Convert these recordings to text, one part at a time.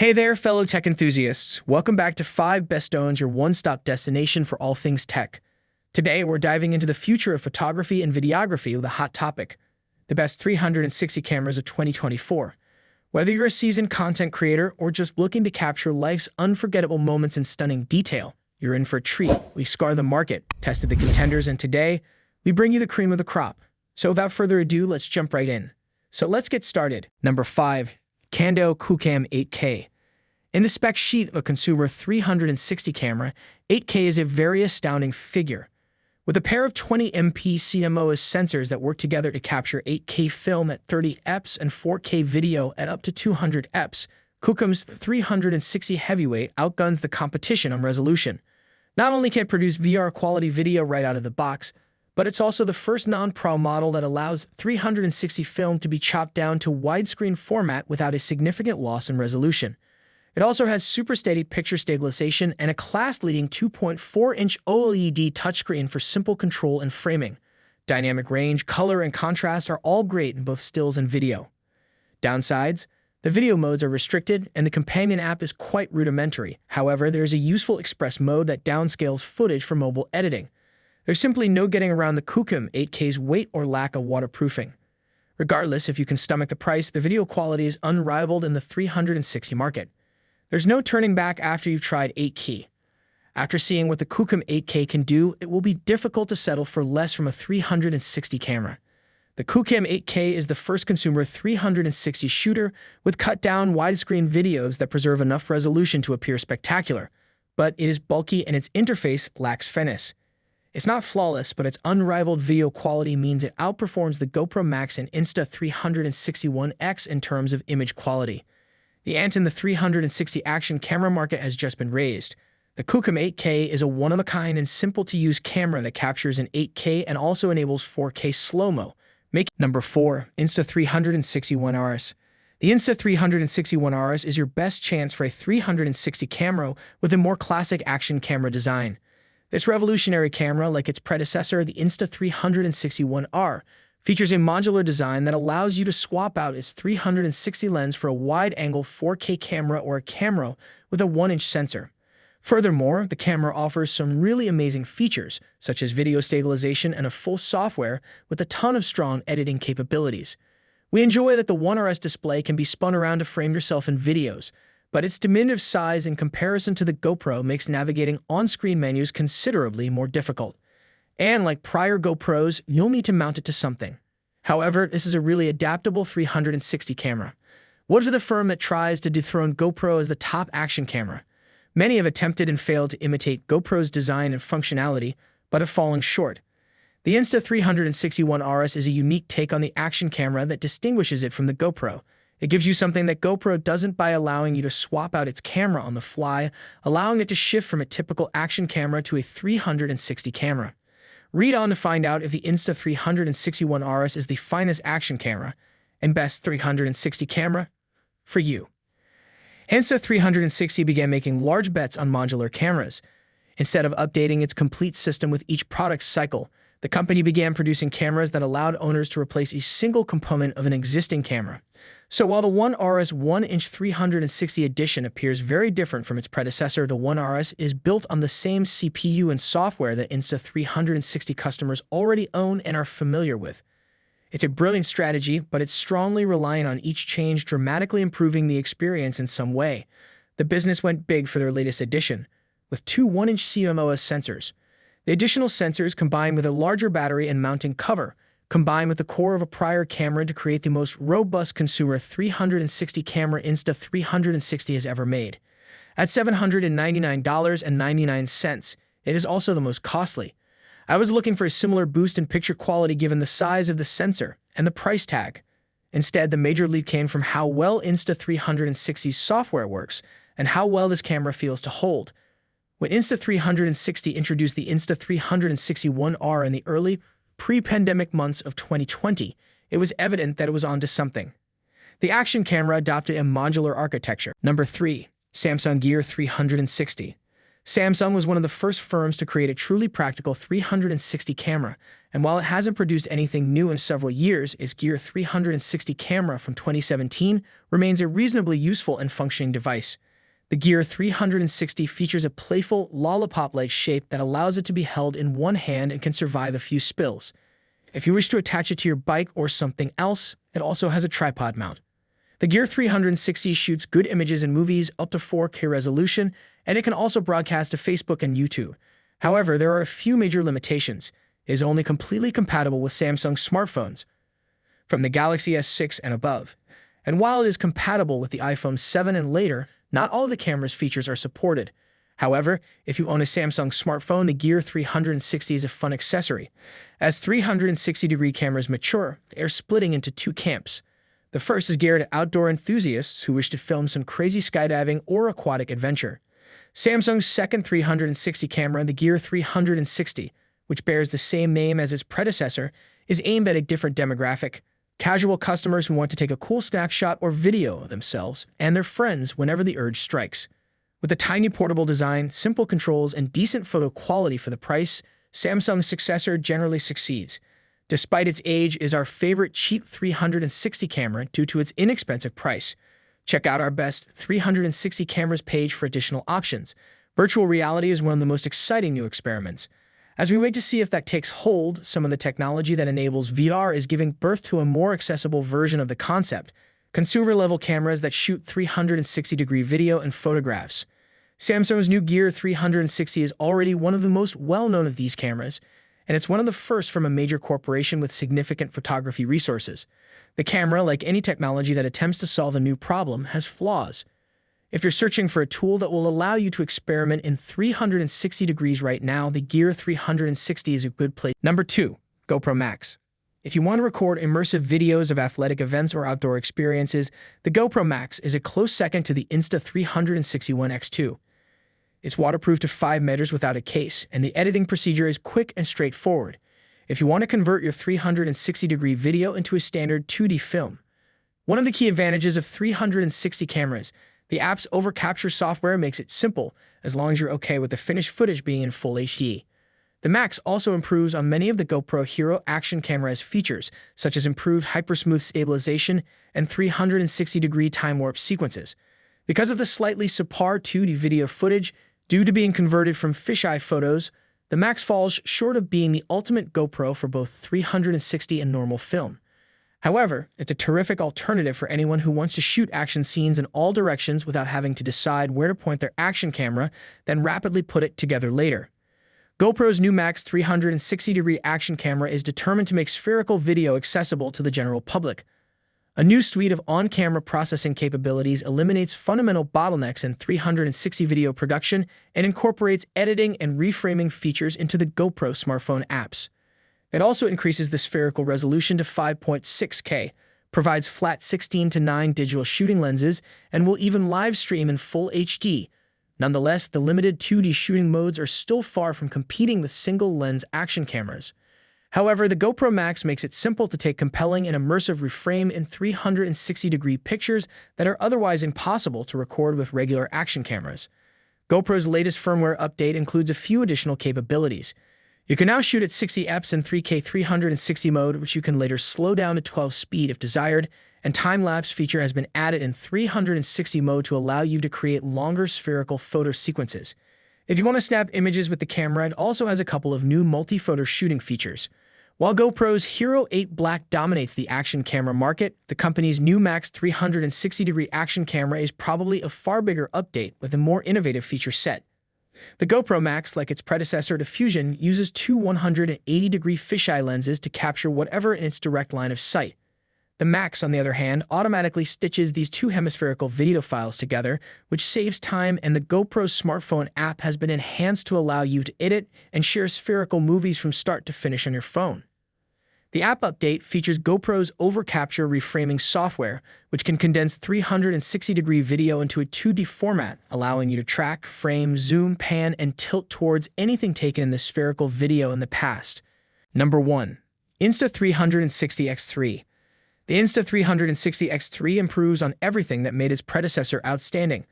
Hey there, fellow tech enthusiasts. Welcome back to 5 Best Stones, your one-stop destination for all things tech. Today, we're diving into the future of photography and videography with a hot topic, the best 360 cameras of 2024. Whether you're a seasoned content creator or just looking to capture life's unforgettable moments in stunning detail, you're in for a treat. We scour the market, tested the contenders, and today, we bring you the cream of the crop. So without further ado, let's jump right in. So let's get started. Number 5. Kando QCam 8K. In the spec sheet of a consumer 360 camera, 8K is a very astounding figure. With a pair of 20MP CMOS sensors that work together to capture 8K film at 30 fps and 4K video at up to 200 fps, QCam's 360 heavyweight outguns the competition on resolution. Not only can it produce VR-quality video right out of the box, but it's also the first non-pro model that allows 360 film to be chopped down to widescreen format without a significant loss in resolution. It also has super steady picture stabilization and a class-leading 2.4-inch OLED touchscreen for simple control and framing. Dynamic range, color, and contrast are all great in both stills and video. Downsides: the video modes are restricted, and the companion app is quite rudimentary. However, there is a useful express mode that downscales footage for mobile editing. There's simply no getting around the QCam 8K's weight or lack of waterproofing. Regardless, if you can stomach the price, the video quality is unrivaled in the 360 market. There's no turning back after you've tried 8K. After seeing what the QCam 8K can do, it will be difficult to settle for less from a 360 camera. The QCam 8K is the first consumer 360 shooter with cut-down widescreen videos that preserve enough resolution to appear spectacular, but it is bulky and its interface lacks finesse. It's not flawless, but its unrivaled video quality means it outperforms the GoPro Max and Insta360 in terms of image quality. The ante in the 360 action camera market has just been raised. The QCam 8K is a one-of-a-kind and simple-to-use camera that captures in 8K and also enables 4K slow-mo. Number 4. Insta360 ONE RS. The Insta360 ONE RS is your best chance for a 360 camera with a more classic action camera design. This revolutionary camera, like its predecessor, the Insta360 ONE R, features a modular design that allows you to swap out its 360 lens for a wide-angle 4K camera or a camera with a 1-inch sensor. Furthermore, the camera offers some really amazing features, such as video stabilization and a full software with a ton of strong editing capabilities. We enjoy that the ONE RS display can be spun around to frame yourself in videos, but its diminutive size in comparison to the GoPro makes navigating on-screen menus considerably more difficult. And like prior GoPros, you'll need to mount it to something. However, this is a really adaptable 360 camera. What for the firm that tries to dethrone GoPro as the top action camera? Many have attempted and failed to imitate GoPro's design and functionality, but have fallen short. The Insta360 ONE RS is a unique take on the action camera that distinguishes it from the GoPro. It gives you something that GoPro doesn't by allowing you to swap out its camera on the fly, allowing it to shift from a typical action camera to a 360 camera. Read on to find out if the Insta360 ONE RS is the finest action camera and best 360 camera for you. Insta360 began making large bets on modular cameras. Instead of updating its complete system with each product cycle, the company began producing cameras that allowed owners to replace a single component of an existing camera. So while the ONE RS 1-inch 360 edition appears very different from its predecessor, the ONE RS is built on the same CPU and software that Insta360 customers already own and are familiar with. It's a brilliant strategy, but it's strongly reliant on each change dramatically improving the experience in some way. The business went big for their latest edition, with 2 1-inch CMOS sensors. The additional sensors, combined with a larger battery and mounting cover, combined with the core of a prior camera to create the most robust consumer 360 camera Insta360 has ever made. At $799.99, it is also the most costly. I was looking for a similar boost in picture quality given the size of the sensor and the price tag. Instead, the major leap came from how well Insta360's software works and how well this camera feels to hold. When Insta360 introduced the Insta360 ONE R in the early pre-pandemic months of 2020, it was evident that it was onto something. The action camera adopted a modular architecture. Number 3. Samsung Gear 360. Samsung was one of the first firms to create a truly practical 360 camera, and while it hasn't produced anything new in several years, its Gear 360 camera from 2017 remains a reasonably useful and functioning device. The Gear 360 features a playful, lollipop-like shape that allows it to be held in one hand and can survive a few spills. If you wish to attach it to your bike or something else, it also has a tripod mount. The Gear 360 shoots good images in movies up to 4K resolution, and it can also broadcast to Facebook and YouTube. However, there are a few major limitations. It is only completely compatible with Samsung smartphones from the Galaxy S6 and above. And while it is compatible with the iPhone 7 and later, not all of the camera's features are supported. However, if you own a Samsung smartphone, the Gear 360 is a fun accessory. As 360-degree cameras mature, they are splitting into two camps. The first is geared at outdoor enthusiasts who wish to film some crazy skydiving or aquatic adventure. Samsung's second 360 camera, the Gear 360, which bears the same name as its predecessor, is aimed at a different demographic: casual customers who want to take a cool snapshot or video of themselves and their friends whenever the urge strikes. With a tiny portable design, simple controls, and decent photo quality for the price, Samsung's successor generally succeeds. Despite its age, it is our favorite cheap 360 camera due to its inexpensive price. Check out our best 360 cameras page for additional options. Virtual reality is one of the most exciting new experiments. As we wait to see if that takes hold, some of the technology that enables VR is giving birth to a more accessible version of the concept: consumer-level cameras that shoot 360-degree video and photographs. Samsung's new Gear 360 is already one of the most well-known of these cameras, and it's one of the first from a major corporation with significant photography resources. The camera, like any technology that attempts to solve a new problem, has flaws. If you're searching for a tool that will allow you to experiment in 360 degrees right now, the Gear 360 is a good place. Number 2. GoPro Max. If you want to record immersive videos of athletic events or outdoor experiences, the GoPro Max is a close second to the Insta360 ONE X2. It's waterproof to 5 meters without a case, and the editing procedure is quick and straightforward. If you want to convert your 360-degree video into a standard 2D film. One of the key advantages of 360 cameras, the app's overcapture software, makes it simple, as long as you're okay with the finished footage being in full HD. The Max also improves on many of the GoPro Hero action camera's features, such as improved hypersmooth stabilization and 360-degree time warp sequences. Because of the slightly subpar 2D video footage, due to being converted from fisheye photos, the Max falls short of being the ultimate GoPro for both 360 and normal film. However, it's a terrific alternative for anyone who wants to shoot action scenes in all directions without having to decide where to point their action camera, then rapidly put it together later. GoPro's new Max 360-degree action camera is determined to make spherical video accessible to the general public. A new suite of on-camera processing capabilities eliminates fundamental bottlenecks in 360 video production and incorporates editing and reframing features into the GoPro smartphone apps. It also increases the spherical resolution to 5.6K, provides flat 16:9 digital shooting lenses, and will even live stream in full HD. Nonetheless, the limited 2D shooting modes are still far from competing with single-lens action cameras. However, the GoPro Max makes it simple to take compelling and immersive reframe in 360-degree pictures that are otherwise impossible to record with regular action cameras. GoPro's latest firmware update includes a few additional capabilities. You can now shoot at 60 fps in 3K 360 mode, which you can later slow down to 12 speed if desired, and time-lapse feature has been added in 360 mode to allow you to create longer spherical photo sequences. If you want to snap images with the camera, it also has a couple of new multi-photo shooting features. While GoPro's Hero 8 Black dominates the action camera market, the company's new Max 360-degree action camera is probably a far bigger update with a more innovative feature set. The GoPro Max, like its predecessor to Fusion, uses two 180-degree fisheye lenses to capture whatever in its direct line of sight. The Max, on the other hand, automatically stitches these two hemispherical video files together, which saves time, and the GoPro smartphone app has been enhanced to allow you to edit and share spherical movies from start to finish on your phone. The app update features GoPro's overcapture reframing software, which can condense 360-degree video into a 2D format, allowing you to track, frame, zoom, pan, and tilt towards anything taken in the spherical video in the past. Number 1. Insta360 X3. The Insta360 X3 improves on everything that made its predecessor outstanding.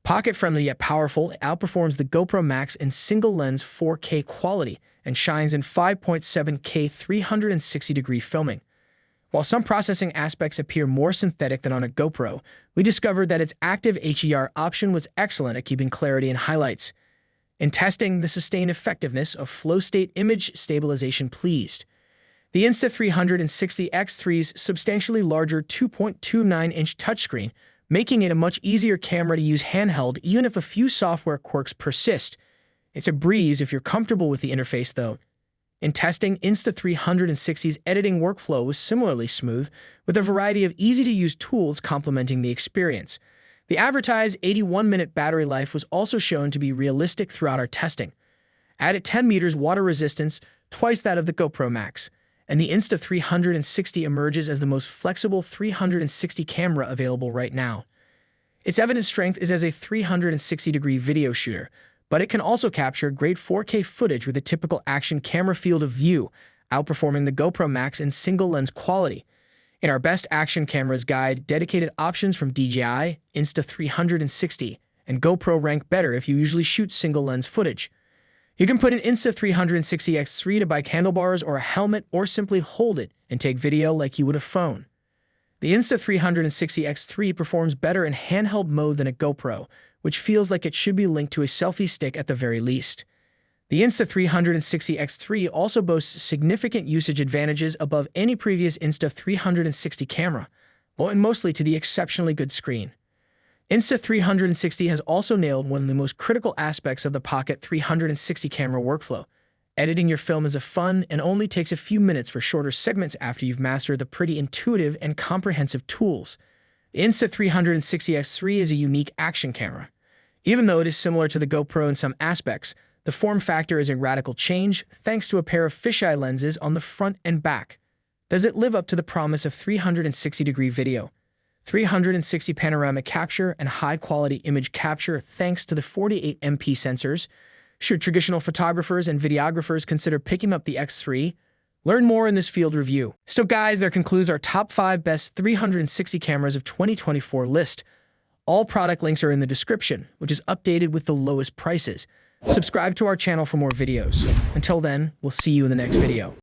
Pocket-friendly yet powerful, it outperforms the GoPro Max in single-lens 4K quality and shines in 5.7K 360-degree filming. While some processing aspects appear more synthetic than on a GoPro, we discovered that its active HDR option was excellent at keeping clarity and highlights. In testing, the sustained effectiveness of flow-state image stabilization pleased. The Insta360 X3's substantially larger 2.29-inch touchscreen, making it a much easier camera to use handheld even if a few software quirks persist. It's a breeze if you're comfortable with the interface, though. In testing, Insta360's editing workflow was similarly smooth, with a variety of easy-to-use tools complementing the experience. The advertised 81-minute battery life was also shown to be realistic throughout our testing. Added 10 meters water resistance, twice that of the GoPro Max, and the Insta360 emerges as the most flexible 360 camera available right now. Its evident strength is as a 360-degree video shooter, but it can also capture great 4K footage with a typical action camera field of view, outperforming the GoPro Max in single-lens quality. In our Best Action Cameras guide, dedicated options from DJI, Insta360, and GoPro rank better if you usually shoot single-lens footage. You can put an Insta360 X3 to bike handlebars or a helmet, or simply hold it and take video like you would a phone. The Insta360 X3 performs better in handheld mode than a GoPro, which feels like it should be linked to a selfie stick at the very least. The Insta360 X3 also boasts significant usage advantages above any previous Insta360 camera, owing mostly to the exceptionally good screen. Insta360 has also nailed one of the most critical aspects of the Pocket 360 camera workflow. Editing your film is a fun and only takes a few minutes for shorter segments after you've mastered the pretty intuitive and comprehensive tools. The Insta360 X3 is a unique action camera. Even though it is similar to the GoPro in some aspects, the form factor is a radical change thanks to a pair of fisheye lenses on the front and back. Does it live up to the promise of 360-degree video, 360 panoramic capture, and high-quality image capture thanks to the 48MP sensors? Should traditional photographers and videographers consider picking up the X3? Learn more in this field review. So guys, that concludes our top 5 best 360 cameras of 2024 list. All product links are in the description, which is updated with the lowest prices. Subscribe to our channel for more videos. Until then, we'll see you in the next video.